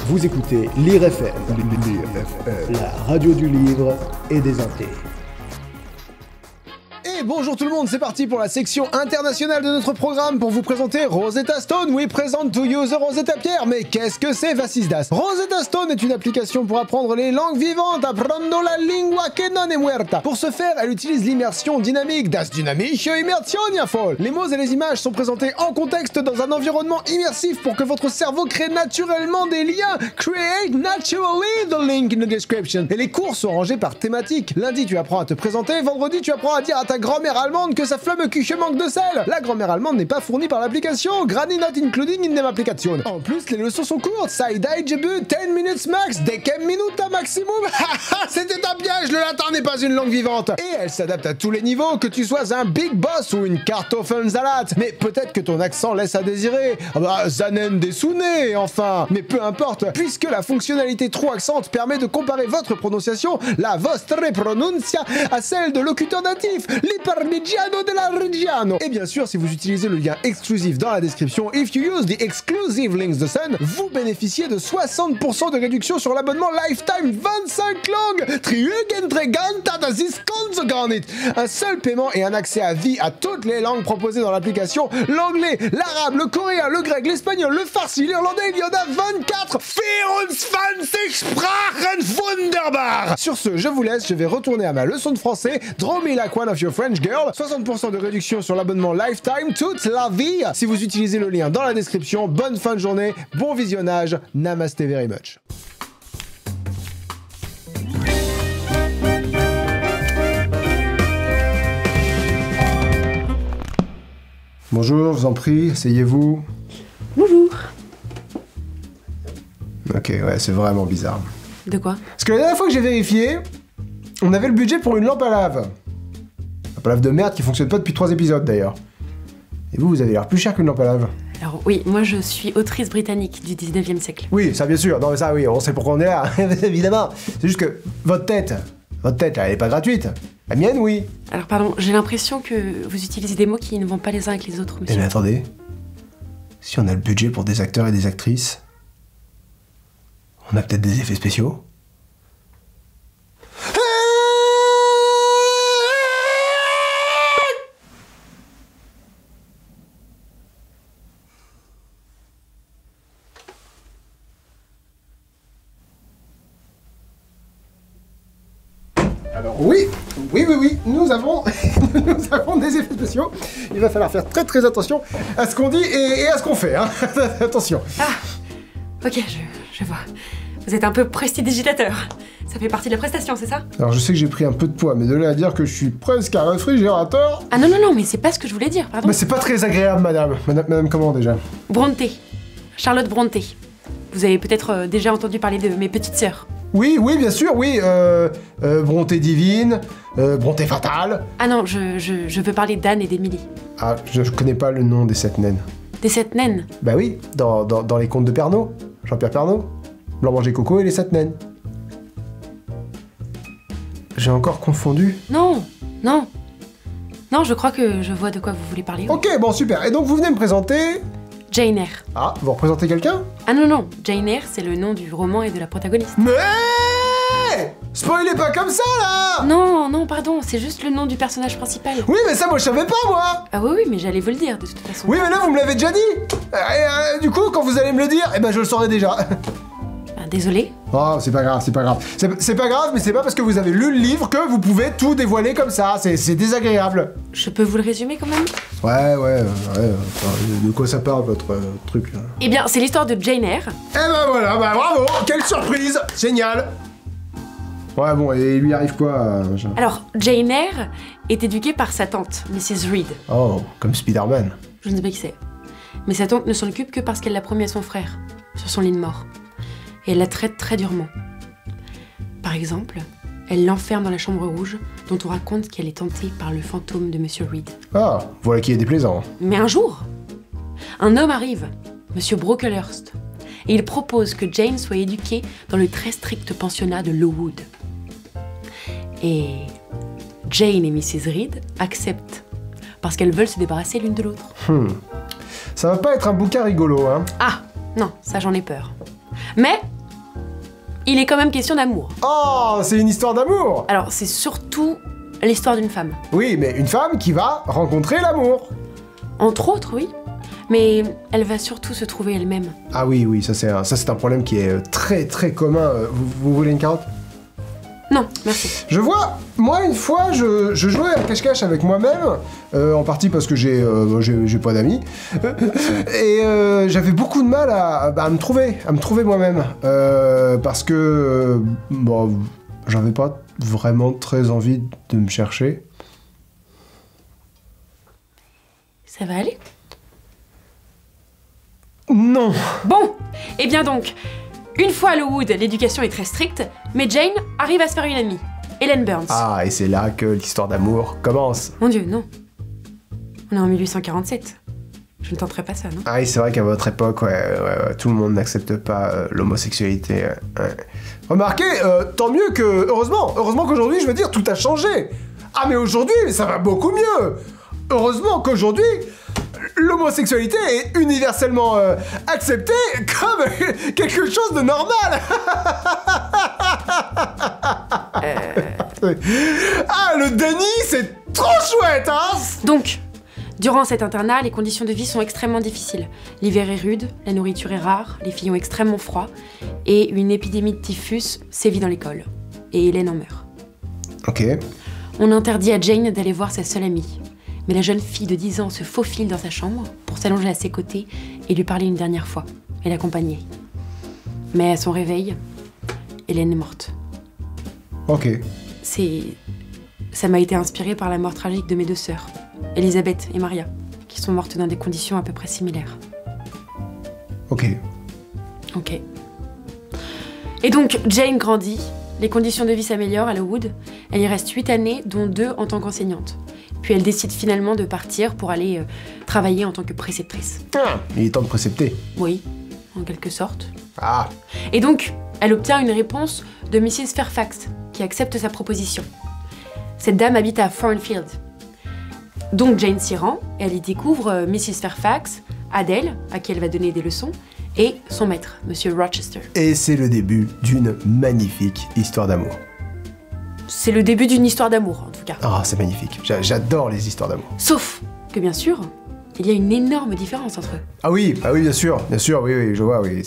Vous écoutez Lire FM, la radio du livre et des intés. Et bonjour tout le monde, c'est parti pour la section internationale de notre programme pour vous présenter Rosetta Stone. Oui, présente to you the Rosetta Pierre. Mais qu'est-ce que c'est Vacisdas? Rosetta Stone est une application pour apprendre les langues vivantes, apprendo la lingua que non è muerta. Pour ce faire, elle utilise l'immersion dynamique, das dynamische Immersionia voll. Les mots et les images sont présentés en contexte dans un environnement immersif pour que votre cerveau crée naturellement des liens. Create naturally the link in the description. Et les cours sont rangés par thématique. Lundi, tu apprends à te présenter. Vendredi, tu apprends à dire à ta grand-mère allemande que sa flamme cuche manque de sel. La grand-mère allemande n'est pas fournie par l'application. Granny not including in the application. En plus, les leçons sont courtes. Saidai Jebu, 10 minutes max, dekem minuta maximum. C'était un piège, le latin n'est pas une langue vivante. Et elle s'adapte à tous les niveaux, que tu sois un big boss ou une Kartoffelsalat. Mais peut-être que ton accent laisse à désirer. Ah bah, Zanen Desune, enfin. Mais peu importe, puisque la fonctionnalité True Accent permet de comparer votre prononciation, la vostra pronuncia, à celle de locuteur natif. Parmigiano della Reggiano. Et bien sûr, si vous utilisez le lien exclusif dans la description, if you use the exclusive links de Sun, vous bénéficiez de 60% de réduction sur l'abonnement Lifetime 25 langues. Triugentreganta das ist gar nicht. Un seul paiement et un accès à vie à toutes les langues proposées dans l'application. L'anglais, l'arabe, le coréen, le grec, l'espagnol, le farsi, l'irlandais, il y en a 24. 24 Sprachen, wunderbar. Sur ce, je vous laisse, je vais retourner à ma leçon de français. Draw me like one of your French girl, 60% de réduction sur l'abonnement Lifetime toute la vie. Si vous utilisez le lien dans la description, bonne fin de journée, bon visionnage, namaste very much. Bonjour, je vous en prie, asseyez-vous. Bonjour. Ok, ouais, c'est vraiment bizarre. De quoi? Parce que la dernière fois que j'ai vérifié, on avait le budget pour une lampe à lave. Lampe à lave de merde qui fonctionne pas depuis 3 épisodes d'ailleurs. Et vous avez l'air plus cher qu'une lampe à lave. Alors oui, moi je suis autrice britannique du 19e siècle. Oui, ça bien sûr, non mais ça oui, on sait pourquoi on est là, évidemment. C'est juste que votre tête, elle est pas gratuite. La mienne, oui. Alors pardon, j'ai l'impression que vous utilisez des mots qui ne vont pas les uns avec les autres, monsieur. Mais attendez, si on a le budget pour des acteurs et des actrices, on a peut-être des effets spéciaux. Alors oui, nous avons, nous avons des effets spéciaux. Il va falloir faire très attention à ce qu'on dit et à ce qu'on fait, hein. Attention. Ah, ok, je vois. Vous êtes un peu prestidigitateur. Ça fait partie de la prestation, c'est ça? Alors je sais que j'ai pris un peu de poids, mais de là à dire que je suis presque un réfrigérateur... Ah non, mais c'est pas ce que je voulais dire, pardon. Mais c'est pas très agréable, madame. Madame comment déjà? Brontë. Charlotte Brontë. Vous avez peut-être déjà entendu parler de mes petites sœurs. Oui, bien sûr, oui. Brontë divine, Brontë fatale. Ah non, je veux parler d'Anne et d'Émilie. Ah, je connais pas le nom des 7 naines. Des 7 naines? Bah oui, dans les contes de Pernod. Jean-Pierre Pernod. Blanc-Manger Coco et les 7 naines. J'ai encore confondu. Non, je crois que je vois de quoi vous voulez parler. Ok, bon, super. Et donc vous venez me présenter... Jane Eyre. Ah, vous représentez quelqu'un? Ah non, Jane Eyre, c'est le nom du roman et de la protagoniste. Mais spoilez pas comme ça, là! Non, pardon, c'est juste le nom du personnage principal. Oui, mais ça, moi, je savais pas, moi! Ah oui, mais j'allais vous le dire, de toute façon. Oui, mais là, vous me l'avez déjà dit! Du coup, quand vous allez me le dire, eh ben, je le saurai déjà. Désolé. Oh, c'est pas grave. C'est pas grave, mais c'est pas parce que vous avez lu le livre que vous pouvez tout dévoiler comme ça. C'est désagréable. Je peux vous le résumer quand même? Ouais. De quoi ça parle, votre truc, là? Eh bien, c'est l'histoire de Jane Eyre. Eh ben voilà, bravo! Quelle surprise! Génial! Ouais, bon, et il lui arrive quoi, machin? Alors, Jane Eyre est éduquée par sa tante, Mrs. Reed. Oh, comme Spider-Man. Je ne sais pas qui c'est. Mais sa tante ne s'en occupe que parce qu'elle l'a promis à son frère, sur son lit de mort. Et elle la traite très durement. Par exemple, elle l'enferme dans la chambre rouge, dont on raconte qu'elle est hantée par le fantôme de Monsieur Reed. Ah, voilà qui est déplaisant. Mais un jour, un homme arrive, Monsieur Brocklehurst, et il propose que Jane soit éduquée dans le très strict pensionnat de Lowood. Et Jane et Mrs. Reed acceptent, parce qu'elles veulent se débarrasser l'une de l'autre. Ça va pas être un bouquin rigolo, hein? Ah, non, ça j'en ai peur. Mais il est quand même question d'amour. Oh, c'est une histoire d'amour. Alors, c'est surtout l'histoire d'une femme. Oui, mais une femme qui va rencontrer l'amour. Entre autres, oui. Mais elle va surtout se trouver elle-même. Ah oui, oui, ça c'est un problème qui est très très commun. Vous voulez une carotte? Non, merci. Je vois, moi une fois, je jouais à cache-cache avec moi-même, en partie parce que j'ai pas d'amis, et j'avais beaucoup de mal à me trouver moi-même, parce que, bon, j'avais pas vraiment très envie de me chercher. Ça va aller? Non. Bon, et bien donc, une fois à Lowood, l'éducation est très stricte, mais Jane arrive à se faire une amie, Helen Burns. Ah, et c'est là que l'histoire d'amour commence. Mon Dieu, non. On est en 1847. Je ne tenterai pas ça, non? Ah oui, c'est vrai qu'à votre époque, ouais, tout le monde n'accepte pas l'homosexualité. Ouais. Remarquez, tant mieux que... Heureusement qu'aujourd'hui, je veux dire, tout a changé. Ah mais aujourd'hui, ça va beaucoup mieux. Heureusement qu'aujourd'hui, l'homosexualité est universellement acceptée comme quelque chose de normal. Ah, le déni, c'est trop chouette, hein. Donc, durant cet internat, les conditions de vie sont extrêmement difficiles. L'hiver est rude, la nourriture est rare, les filles ont extrêmement froid, et une épidémie de typhus sévit dans l'école. Et Hélène en meurt. Ok. On interdit à Jane d'aller voir sa seule amie. Mais la jeune fille de 10 ans se faufile dans sa chambre pour s'allonger à ses côtés et lui parler une dernière fois, et l'accompagner. Mais à son réveil, Hélène est morte. Ok. Ça m'a été inspiré par la mort tragique de mes deux sœurs, Elisabeth et Maria, qui sont mortes dans des conditions à peu près similaires. Ok. Ok. Et donc, Jane grandit, les conditions de vie s'améliorent à Lowood, elle y reste 8 années, dont 2 en tant qu'enseignante. Puis elle décide finalement de partir pour aller travailler en tant que préceptrice. Ah, il est temps de précepter. Oui, en quelque sorte. Ah. Et donc, elle obtient une réponse de Mrs. Fairfax, qui accepte sa proposition. Cette dame habite à Thornfield. Donc Jane s'y rend, et elle y découvre Mrs. Fairfax, Adèle, à qui elle va donner des leçons, et son maître, Monsieur Rochester. Et c'est le début d'une magnifique histoire d'amour. C'est le début d'une histoire d'amour, en tout cas. Ah, c'est magnifique. J'adore les histoires d'amour. Sauf que, bien sûr, il y a une énorme différence entre eux. Ah oui, bien sûr, oui, je vois, oui.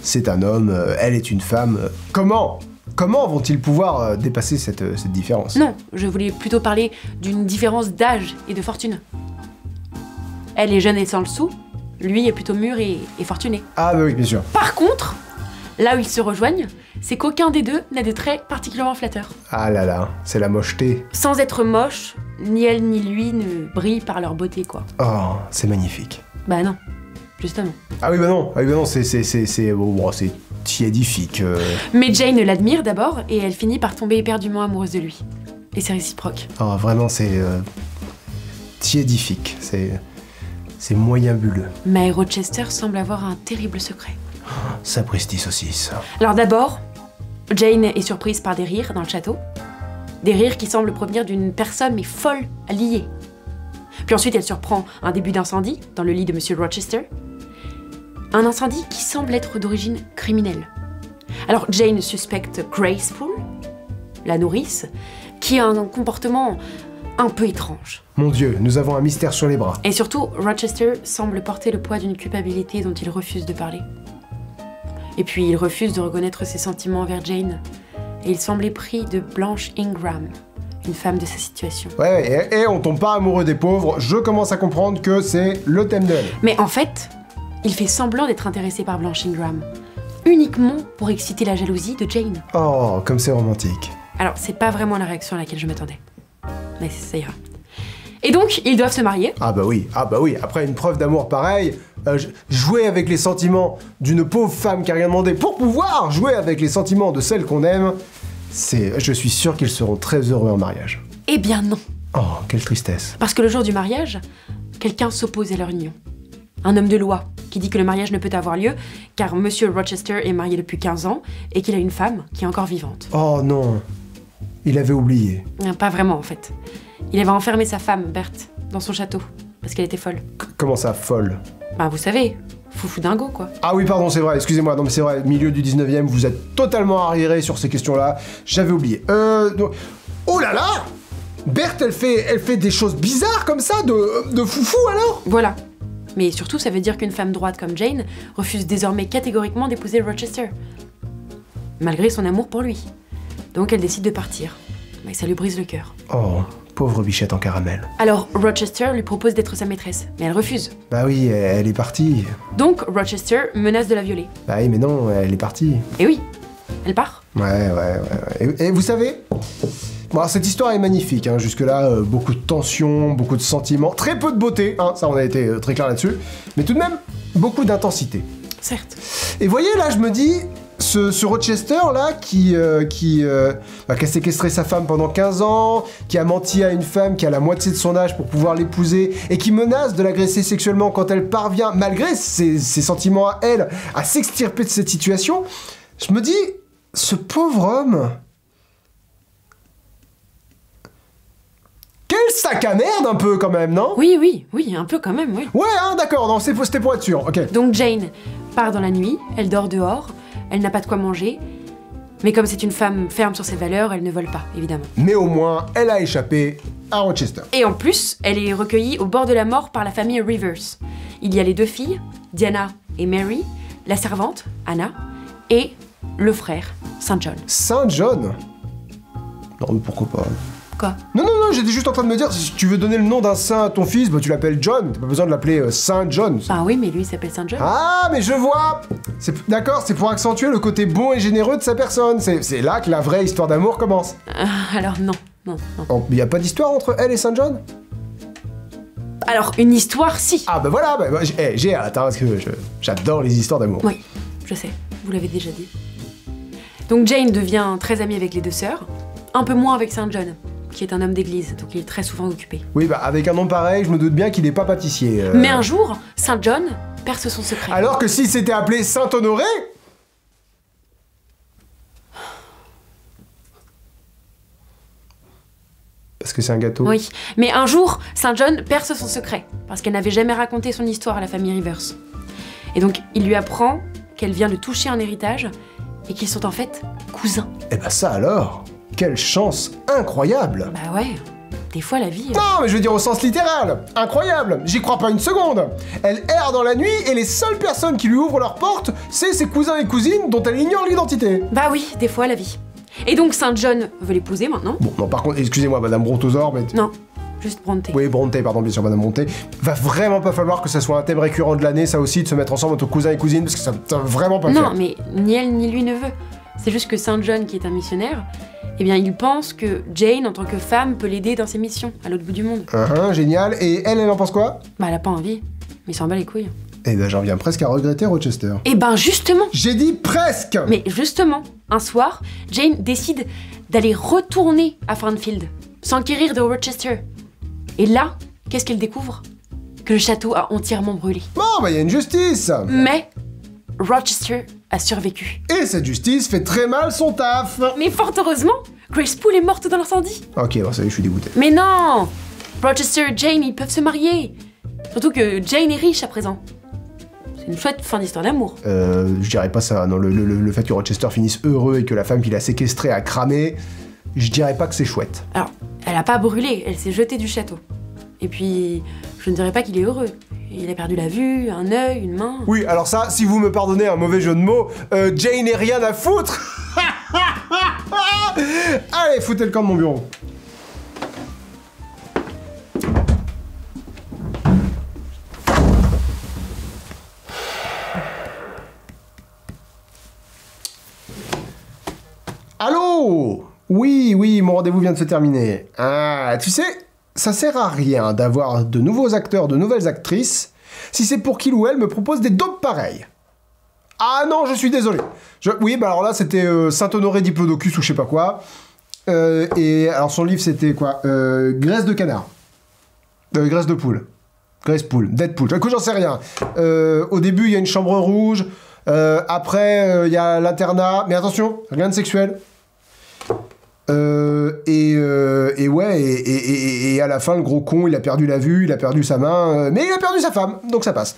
C'est un homme, elle est une femme. Comment vont-ils pouvoir dépasser cette différence? Non, je voulais plutôt parler d'une différence d'âge et de fortune. Elle est jeune et sans le sou, lui est plutôt mûr et fortuné. Ah bah oui, bien sûr. Par contre, là où ils se rejoignent, c'est qu'aucun des deux n'a de traits particulièrement flatteurs. Ah là là, c'est la mocheté. Sans être moche, ni elle ni lui ne brillent par leur beauté, quoi. Oh, c'est magnifique. Bah non, justement. Ah oui, bah non, c'est tiédifique. Mais Jane l'admire d'abord, et elle finit par tomber éperdument amoureuse de lui. Et c'est réciproque. Oh, vraiment, c'est tiédifique. C'est moyen bulleux. Mais Rochester semble avoir un terrible secret. Sapristi saucisse. Alors d'abord, Jane est surprise par des rires dans le château. Des rires qui semblent provenir d'une personne mais folle, liée. Puis ensuite, elle surprend un début d'incendie dans le lit de Monsieur Rochester. Un incendie qui semble être d'origine criminelle. Alors Jane suspecte Graceful, la nourrice, qui a un comportement un peu étrange. Mon Dieu, nous avons un mystère sur les bras. Et surtout, Rochester semble porter le poids d'une culpabilité dont il refuse de parler. Et puis il refuse de reconnaître ses sentiments envers Jane. Et il semble épris de Blanche Ingram, une femme de sa situation. Ouais, et on tombe pas amoureux des pauvres, je commence à comprendre que c'est le thème d'elle. Mais en fait, il fait semblant d'être intéressé par Blanche Ingram, uniquement pour exciter la jalousie de Jane. Oh, comme c'est romantique. Alors, c'est pas vraiment la réaction à laquelle je m'attendais. Mais ça ira. Et donc, ils doivent se marier. Ah bah oui, après une preuve d'amour pareille, jouer avec les sentiments d'une pauvre femme qui a rien demandé pour pouvoir jouer avec les sentiments de celle qu'on aime, je suis sûr qu'ils seront très heureux en mariage. Eh bien non. Oh, quelle tristesse. Parce que le jour du mariage, quelqu'un s'oppose à leur union. Un homme de loi qui dit que le mariage ne peut avoir lieu car Monsieur Rochester est marié depuis 15 ans et qu'il a une femme qui est encore vivante. Oh non, il avait oublié. Pas vraiment en fait. Il avait enfermé sa femme, Berthe, dans son château parce qu'elle était folle. Comment ça, folle? Bah vous savez, foufou dingo, quoi. Ah oui, pardon, c'est vrai, excusez-moi, non mais c'est vrai, milieu du 19e, vous êtes totalement arriéré sur ces questions-là, j'avais oublié. Oh là là, Berthe, elle fait des choses bizarres comme ça, de foufou alors? Voilà. Mais surtout, ça veut dire qu'une femme droite comme Jane refuse désormais catégoriquement d'épouser Rochester. Malgré son amour pour lui. Donc elle décide de partir. Mais ça lui brise le cœur. Oh, pauvre bichette en caramel. Alors Rochester lui propose d'être sa maîtresse, mais elle refuse. Bah oui, elle est partie. Donc Rochester menace de la violer. Bah oui, mais non, elle est partie. Et oui, elle part. Ouais. Et vous savez, bon, cette histoire est magnifique, hein. Jusque-là, beaucoup de tension, beaucoup de sentiments, très peu de beauté, hein, ça on a été très clair là-dessus, mais tout de même, beaucoup d'intensité. Certes. Et voyez, là, je me dis, ce Rochester, là, qui a séquestré sa femme pendant 15 ans, qui a menti à une femme qui a la moitié de son âge pour pouvoir l'épouser, et qui menace de l'agresser sexuellement quand elle parvient, malgré ses sentiments à elle, à s'extirper de cette situation, je me dis, ce pauvre homme... Quel sac à merde un peu quand même, non? Oui, un peu quand même, oui. Ouais, hein, d'accord, non, c'était pour être sûr, ok. Donc Jane part dans la nuit, elle dort dehors, elle n'a pas de quoi manger, mais comme c'est une femme ferme sur ses valeurs, elle ne vole pas, évidemment. Mais au moins, elle a échappé à Rochester. Et en plus, elle est recueillie au bord de la mort par la famille Rivers. Il y a les deux filles, Diana et Mary, la servante, Anna, et le frère, Saint John. Saint John? Non, mais pourquoi pas? Quoi? Non, j'étais juste en train de me dire, si tu veux donner le nom d'un saint à ton fils, bah tu l'appelles John, t'as pas besoin de l'appeler Saint John. Bah oui, mais lui il s'appelle Saint John. Ah, mais je vois! D'accord, c'est pour accentuer le côté bon et généreux de sa personne, c'est là que la vraie histoire d'amour commence. Alors non. Il y a pas d'histoire entre elle et Saint John? Alors, une histoire, si. Ah bah voilà, j'ai hâte, hein, parce que j'adore les histoires d'amour. Oui, je sais, vous l'avez déjà dit. Donc Jane devient très amie avec les deux sœurs, un peu moins avec Saint John, qui est un homme d'église, donc il est très souvent occupé. Oui, bah avec un nom pareil, je me doute bien qu'il n'est pas pâtissier. Mais un jour, Saint John perce son secret. Alors que s'il s'était appelé Saint-Honoré... Parce que c'est un gâteau. Oui, mais un jour, Saint John perce son secret, parce qu'elle n'avait jamais raconté son histoire à la famille Rivers. Et donc, il lui apprend qu'elle vient de toucher un héritage, et qu'ils sont en fait cousins. Eh bah ça alors, quelle chance incroyable! Bah ouais, des fois la vie... Non, mais je veux dire au sens littéral! Incroyable! J'y crois pas une seconde! Elle erre dans la nuit, et les seules personnes qui lui ouvrent leurs portes, c'est ses cousins et cousines dont elle ignore l'identité. Bah oui, des fois la vie. Et donc Saint John veut l'épouser maintenant. Bon, non, par contre, excusez-moi, Madame Brontosaure, mais... Non, juste Brontë. Oui, Brontë, pardon, bien sûr, Madame Brontë. Va vraiment pas falloir que ça soit un thème récurrent de l'année, ça aussi, de se mettre ensemble entre cousins et cousines, parce que ça va vraiment pas faire. Non, mais ni elle ni lui ne veut. C'est juste que Saint John, qui est un missionnaire, eh bien, il pense que Jane, en tant que femme, peut l'aider dans ses missions, à l'autre bout du monde. Génial. Et elle en pense quoi? Bah, elle a pas envie. Mais il s'en bat les couilles. Eh ben, j'en viens presque à regretter Rochester. Eh ben, justement! J'ai dit presque! Mais justement, un soir, Jane décide d'aller retourner à Thornfield, s'enquérir de Rochester. Et là, qu'est-ce qu'elle découvre? Que le château a entièrement brûlé. Bon, bah, y a une justice! Mais Rochester a survécu. Et cette justice fait très mal son taf! Mais fort heureusement, Grace Poole est morte dans l'incendie. Ok, bon, ça y est, je suis dégoûté. Mais non! Rochester et Jane, ils peuvent se marier. Surtout que Jane est riche à présent. C'est une chouette fin d'histoire d'amour. Je dirais pas ça, non, le fait que Rochester finisse heureux et que la femme qu'il a séquestrée a cramé, je dirais pas que c'est chouette. Alors, elle a pas brûlé, elle s'est jetée du château. Et puis, je ne dirais pas qu'il est heureux. Il a perdu la vue, un œil, une main... Oui, alors ça, si vous me pardonnez un mauvais jeu de mots, Jane n'est rien à foutre. Allez, foutez le camp de mon bureau. Allô? Oui, mon rendez-vous vient de se terminer. Ah, tu sais, ça sert à rien d'avoir de nouveaux acteurs, de nouvelles actrices, si c'est pour qu'il ou elle me propose des dopes pareilles. Ah non, je suis désolé. Oui, bah alors là, c'était Saint-Honoré Diplodocus ou je sais pas quoi. Et alors son livre, c'était quoi? Graisse de canard. Graisse de poule. Graisse poule. Deadpool. J'en sais rien. Au début, il y a une chambre rouge. Après, il y a l'internat. Mais attention, rien de sexuel. Et à la fin, le gros con, il a perdu la vue, il a perdu sa main, mais il a perdu sa femme, donc ça passe.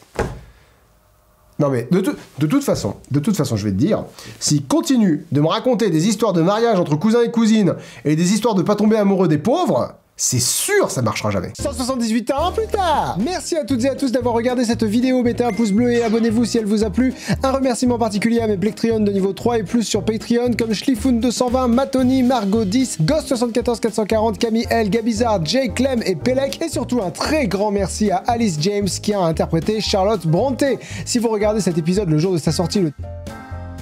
Non mais de toute façon, je vais te dire, s'il continue de me raconter des histoires de mariage entre cousins et cousines et des histoires de pas tomber amoureux des pauvres, c'est sûr ça marchera jamais. 178 ans plus tard. Merci à toutes et à tous d'avoir regardé cette vidéo, mettez un pouce bleu et abonnez-vous si elle vous a plu. Un remerciement particulier à mes Plectrions de niveau 3 et plus sur Patreon comme Schlifoun220, Matoni, Margot 10, Ghost74440, Camille L, Gabizard, Jay, Clem et Pelec. Et surtout un très grand merci à Alice James qui a interprété Charlotte Brontë. Si vous regardez cet épisode le jour de sa sortie, le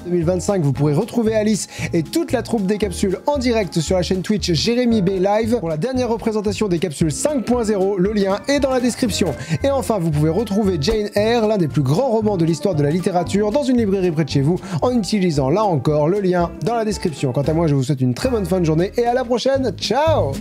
2025, vous pourrez retrouver Alice et toute la troupe des capsules en direct sur la chaîne Twitch Jérémy B Live pour la dernière représentation des capsules 5.0, le lien est dans la description. Et enfin, vous pouvez retrouver Jane Eyre, l'un des plus grands romans de l'histoire de la littérature, dans une librairie près de chez vous, en utilisant là encore le lien dans la description. Quant à moi, je vous souhaite une très bonne fin de journée et à la prochaine, ciao!